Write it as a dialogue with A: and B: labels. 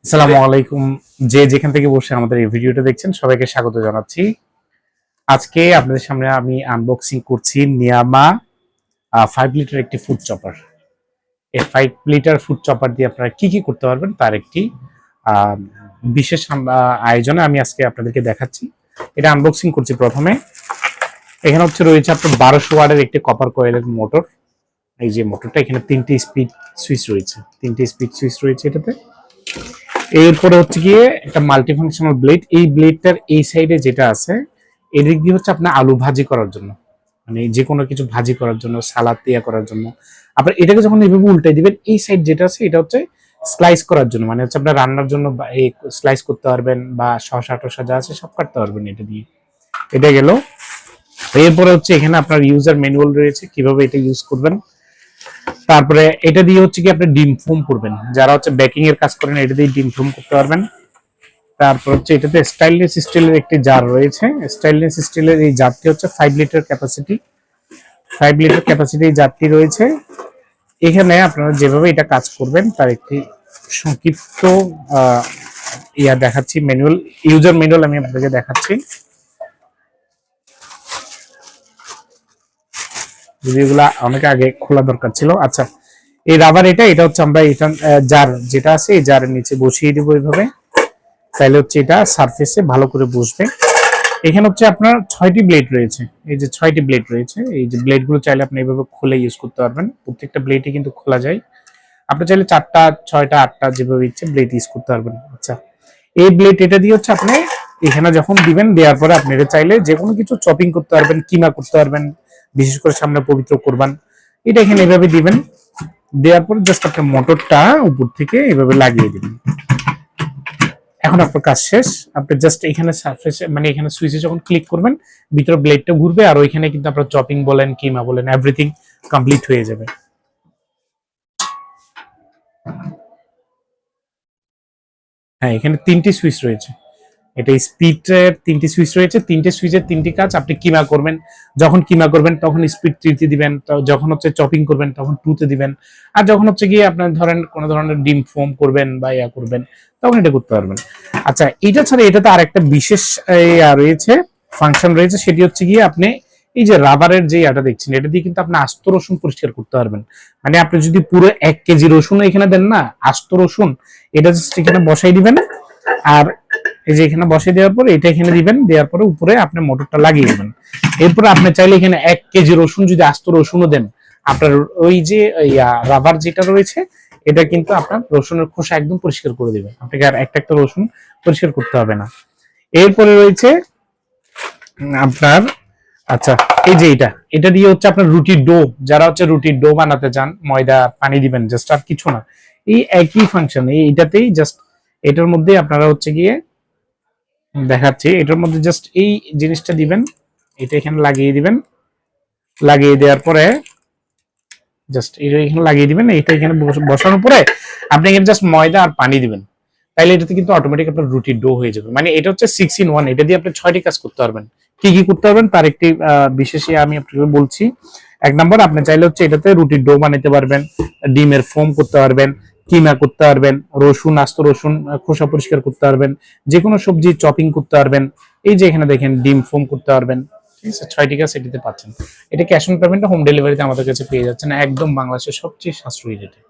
A: আসসালামু আলাইকুম। যে যেখান থেকে বসে আমাদের এই ভিডিওটা দেখছেন সবাইকে স্বাগত জানাচ্ছি। আজকে আপনাদের সামনে আমি আনবক্সিং করছি নিয়ামা 5 লিটার একটি ফুড চপার। এই 5 লিটার ফুড চপার দিয়ে আপনারা কি কি করতে পারবেন তার একটি আহ, বিশেষ আয়োজনে আমি আজকে আপনাদেরকে দেখাচ্ছি। এটা আনবক্সিং করছি। প্রথমে এখানে রয়েছে আপনার 1200 ওয়াটের একটি কপার কয়েলের মোটর। এই যে মোটরটা, এখানে তিনটি স্পিড সুইচ রয়েছে এটাতে। এরপরে গিয়ে একটা মাল্টিফাংশনাল ব্লেড। এই ব্লেডটার এই সাইডে যেটা আছে এদিক দিয়ে আপনার আলু ভাজি করার জন্য, মানে যে কোনো কিছু ভাজি করার জন্য, সালাদ তৈরি করার জন্য। আপনার এটাকে যখন এইভাবে উল্টাই দিবেন, এই সাইড যেটা আছে এটা স্লাইস করার জন্য, মানে আপনার রান্নার জন্য এই স্লাইস করতে পারবেন বা শসা টসা যা আছে সব কাটতে পারবেন এটা দিয়ে। এটা গেল। এরপরে এখানে আপনার ইউজার ম্যানুয়াল রয়েছে কিভাবে এটা ইউজ করবেন। তারপরে এটা দিয়ে কি আপনি ডিম ফোম করবেন, যারা বেকিং এর কাজ করেন এটা দিয়ে ডিম ফোম করতে পারবেন। তারপর এটাতে স্টাইনলেস স্টিলের একটি জার রয়েছে। স্টাইনলেস স্টিলের এই জারটি 5 লিটার ক্যাপাসিটি। 5 লিটার ক্যাপাসিটি এই জারটি রয়েছে। এখানে আপনারা যেভাবে এটা কাজ করবেন তার একটি সংক্ষিপ্ত দেখাচ্ছি, ম্যানুয়াল, ইউজার ম্যানুয়াল আমি আপনাদেরকে দেখাচ্ছি। এগুলা অনেক আগে খোলা দরকার ছিল। আচ্ছা, এই রাবার এটা আমরা এটা জার যেটা আছে এই জারের নিচে বসিয়ে দেবো এইভাবে। তাহলে এটা সারফেসে ভালো করে বসবে। এখানে আপনার 6টি ব্লেড রয়েছে। এই যে 6টি ব্লেড রয়েছে, এই যে ব্লেড গুলো চাইলে আপনি এইভাবে খুলে ইউজ করতে পারবেন। প্রত্যেকটা ব্লেডই কিন্তু খোলা যায়। আপনি চাইলে 4টা 6টা 8টা যেভাবে ইচ্ছে ব্লেড ইউজ করতে পারবেন। আচ্ছা, এই ব্লেড এটা দিয়ে আপনি এখানে যখন দিবেন, দেওয়ার পরে আপনি এটা চাইলে যে কোনো কিছু চপিং করতে পারবেন, কিমা করতে পারবেন। বিশেষ করে সামনে পবিত্র কোরবান, এটা এখানে এভাবে দিবেন। দেওয়ার পর জাস্ট আপনি মোটরটা উপর থেকে এভাবে লাগিয়ে দিবেন। এখন আপনার কাজ শেষ। আপনি জাস্ট এখানে সারফেসে, মানে এখানে সুইচে যখন ক্লিক করবেন, ভিতরে ব্লেডটা ঘুরবে আর ওইখানে কিন্তু আপনার চপিং বলেন, কিমা বলেন, এভরিথিং কমপ্লিট হয়ে যাবে। হ্যাঁ, এখানে 3টি সুইচ রয়েছে। এটা স্পিডের 3টি সুইচ রয়েছে। 3টে সুইচের 3টি কাজ। আপনি কিমা করবেন, যখন কিমা করবেন তখন স্পিড 3তে দিবেন, যখন চপিং করবেন তখন 2তে দিবেন, আর যখন গিয়ে আপনার ধরেন কোনো ধরনের ডিম ফোম করবেন বা করবেন তখন এটা করতে পারবেন। আচ্ছা, এটা ছাড়া এটাতে আরেকটা বিশেষ রয়েছে, ফাংশন রয়েছে। সেটি গিয়ে আপনি এই যে রাবারের যে দেখছেন, এটা দিয়ে কিন্তু আপনি আস্ত রসুন পরিষ্কার করতে পারবেন। মানে আপনি যদি পুরো 1 কেজি রসুন এখানে দেন না, আস্ত রসুন, এটা জাস্ট এখানে বসাই দিবেন। আর এই যে এখানে বসে দেওয়ার পরে এটা এখানে দিবেন, দেওয়ার পরে উপরে আপনি মোটরটা লাগিয়ে দিবেন। এরপরে আপনি চাইলে এখানে 1 কেজি রসুন যদি আস্ত রসুনও দেন, আপনার ওই যে রাবার যেটা রয়েছে এটা কিন্তু আপনার রসুনের খোসা একদম পরিষ্কার করে দিবে। আপনাকে আর একটা রসুন পরিষ্কার করতে হবে না। এরপরে রয়েছে আপনার, আচ্ছা, এই যে এটা দিয়ে আপনার রুটির ডো, যারা রুটির ডো বানাতে চান, ময়দা পানি দিবেন জাস্ট, আর কিছু না। এই একই ফাংশন এইটাতেই, জাস্ট এটার মধ্যে আপনারা গিয়ে দেখাচ্ছি, এটার মধ্যে জাস্ট এই জিনিসটা দিবেন, এটা এখানে লাগিয়ে দিবেন। লাগিয়ে দেওয়ার পরে জাস্ট এটা এখানে লাগিয়ে দিবেন। এটা এখানে বসানোর পরে আপনি এখানে জাস্ট ময়দা আর পানি দিবেন। তাইলে এটাতে কিন্তু অটোমেটিক আপনার রুটির ডো হয়ে যাবে। মানে এটা 6 in 1। এটা দিয়ে আপনি 6টি কাজ করতে পারবেন। কি কি করতে পারবেন তার একটি বিশেষ আমি আপনাকে বলছি। 1 নম্বর, আপনি চাইলে এটাতে রুটির ডো বানাতে পারবেন, ডিমের ফোম করতে পারবেন, কিমা করতে পারবেন, রসুন, আস্ত রসুন খোসা পরিষ্কার করতে পারবেন, যে কোনো সবজি চপিং করতে পারবেন। এই যে এখানে দেখেন ডিম ফোম করতে পারবেন। ঠিক আছে, 6টি কাজ এটিতে পাচ্ছেন। এটা ক্যাশ অন পেমেন্ট, হোম ডেলিভারিতে আমাদের কাছে পেয়ে যাচ্ছেন, একদম বাংলাদেশের সবচেয়ে সাশ্রয়ী রেটে।